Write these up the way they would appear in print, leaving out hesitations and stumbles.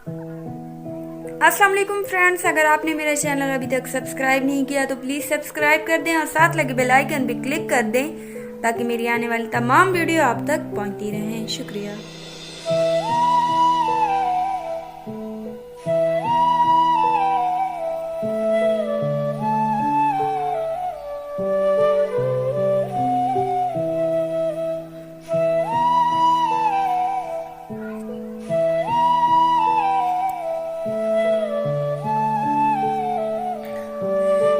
अस्सलाम वालेकुम फ्रेंड्स, अगर आपने मेरा चैनल अभी तक सब्सक्राइब नहीं किया तो प्लीज़ सब्सक्राइब कर दें और साथ लगे बेल आइकन पे क्लिक कर दें ताकि मेरी आने वाली तमाम वीडियो आप तक पहुंचती रहें। शुक्रिया।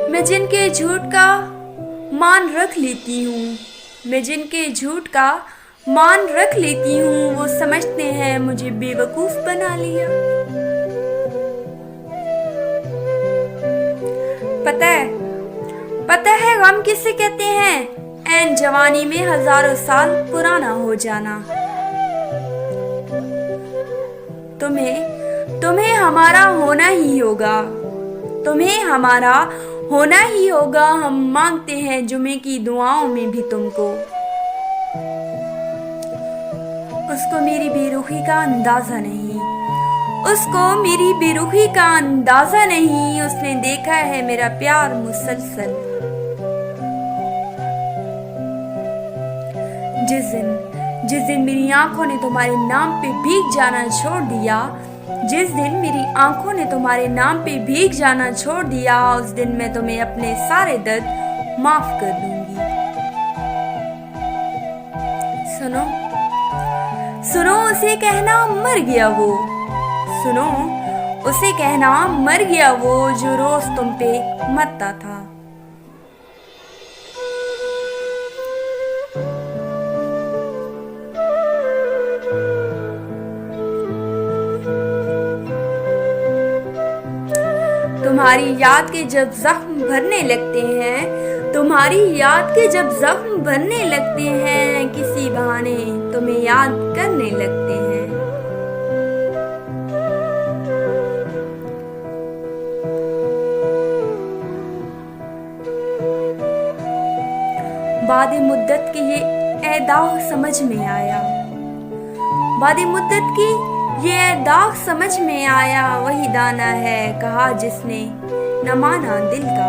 मैं जिनके झूठ का मान रख लेती हूँ, मैं जिनके झूठ का मान रख लेती हूँ, वो समझते हैं मुझे बेवकूफ बना लिया। पता है गम किसे कहते हैं? ऐन जवानी में हजारों साल पुराना हो जाना। तुम्हें हमारा होना ही होगा, तुम्हें हमारा होना ही होगा। हम मांगते हैं जुमे की दुआओं में भी तुमको। उसको मेरी बेरुखी का अंदाजा नहीं, उसको मेरी बेरुखी का अंदाजा नहीं। उसने देखा है मेरा प्यार मुसलसल। जिस दिन मेरी आंखों ने तुम्हारे नाम पे भीग जाना छोड़ दिया, जिस दिन मेरी आंखों ने तुम्हारे नाम पे भीग जाना छोड़ दिया, उस दिन मैं तुम्हें अपने सारे दर्द माफ कर दूंगी। सुनो उसे कहना मर गया वो, सुनो उसे कहना मर गया वो जो रोज तुम पे मरता था। तुम्हारी याद के जब जख्म भरने लगते हैं, तुम्हारी याद के जब जख्म भरने लगते हैं, किसी बहाने तुम्हें याद करने लगते हैं। बादे मुद्दत के ये दाग समझ में आया, बादे मुद्दत की ये दाग समझ में आया। वही दाना है कहा जिसने न माना दिल का।